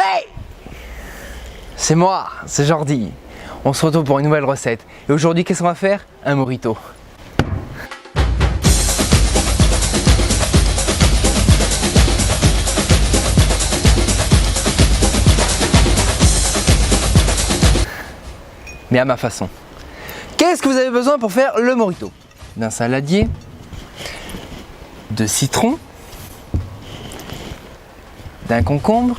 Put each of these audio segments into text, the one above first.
Hey! C'est moi, c'est Jordi. On se retrouve pour une nouvelle recette. Et aujourd'hui, qu'est-ce qu'on va faire? Un mojito. Mais à ma façon. Qu'est-ce que vous avez besoin pour faire le mojito? D'un saladier, de citron, d'un concombre.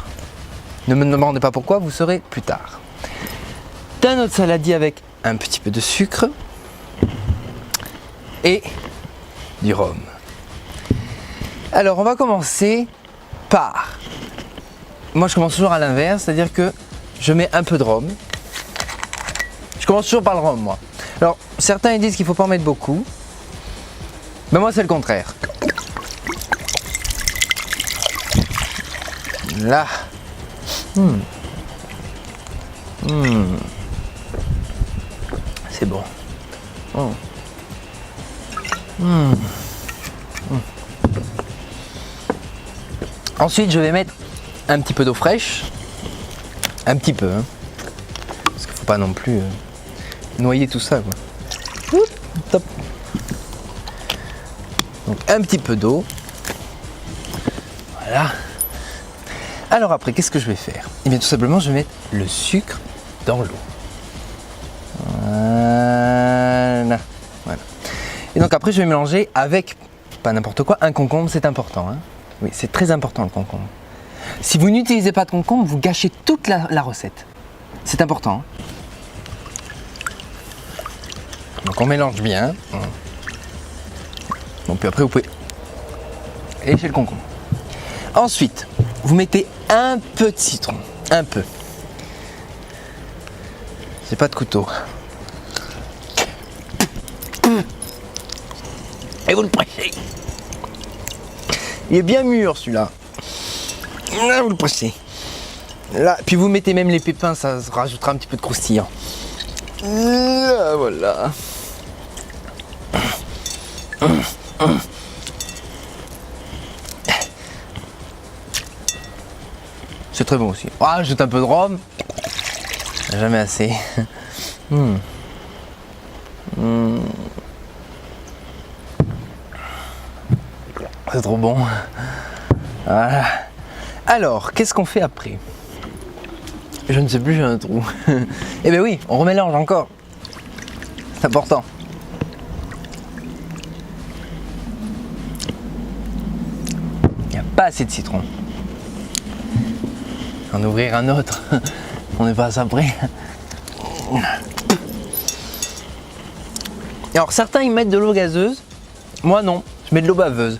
Ne me demandez pas pourquoi, vous saurez plus tard. D'un autre saladier avec un petit peu de sucre et du rhum. Alors on va commencer par... Moi je commence toujours à l'inverse, c'est-à-dire que je mets un peu de rhum. Je commence toujours par le rhum, moi. Alors, certains ils disent qu'il ne faut pas en mettre beaucoup. Mais moi, c'est le contraire. Là. C'est bon. Ensuite, je vais mettre un petit peu d'eau fraîche. Un petit peu, hein. Parce qu'il ne faut pas non plus noyer tout ça, quoi. Top. Donc un petit peu d'eau. Voilà. Alors après, qu'est-ce que je vais faire? Eh bien tout simplement, je vais mettre le sucre dans l'eau. Voilà. Voilà. Et donc après, je vais mélanger avec, pas n'importe quoi, un concombre, c'est important. Hein. Oui, c'est très important le concombre. Si vous n'utilisez pas de concombre, vous gâchez toute la recette. C'est important. Hein. Donc on mélange bien. Bon, puis après vous pouvez lécher le concombre. Ensuite, vous mettez un peu de citron. Un peu. C'est pas de couteau. Et vous le pressez. Il est bien mûr celui-là. Là, vous le pressez. Là, puis vous mettez même les pépins, ça rajoutera un petit peu de croustillant. Là, voilà. C'est très bon aussi. Ah, ajoute un peu de rhum. Jamais assez. C'est trop bon. Voilà. Alors, qu'est-ce qu'on fait après? Je ne sais plus, j'ai un trou. Eh bien oui, on remélange encore. C'est important. Il n'y a pas assez de citron. En ouvrir un autre. On n'est pas à ça près. Alors certains ils mettent de l'eau gazeuse. Moi non, je mets de l'eau baveuse.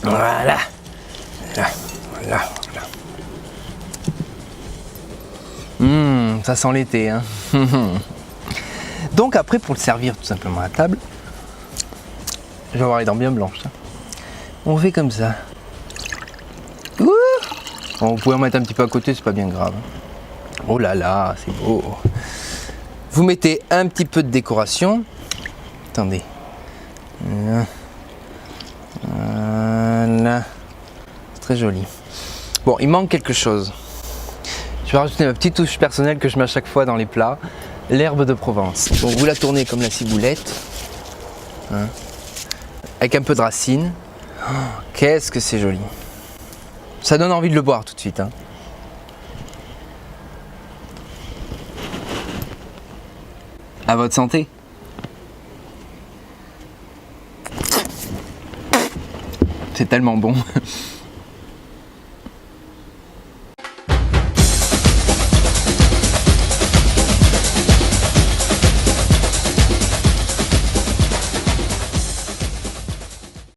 Voilà. Voilà. Ça sent l'été, hein. Donc après, pour le servir tout simplement à la table, je vais avoir les dents bien blanches. Hein. On fait comme ça. Ouh, bon, vous pouvez en mettre un petit peu à côté, c'est pas bien grave. Oh là là, c'est beau. Vous mettez un petit peu de décoration. Attendez. Voilà. C'est très joli. Bon, il manque quelque chose. Je vais rajouter ma petite touche personnelle que je mets à chaque fois dans les plats. L'herbe de Provence. Donc vous la tournez comme la ciboulette. Hein, avec un peu de racine. Oh, qu'est-ce que c'est joli. Ça donne envie de le boire tout de suite. Hein. À votre santé. C'est tellement bon.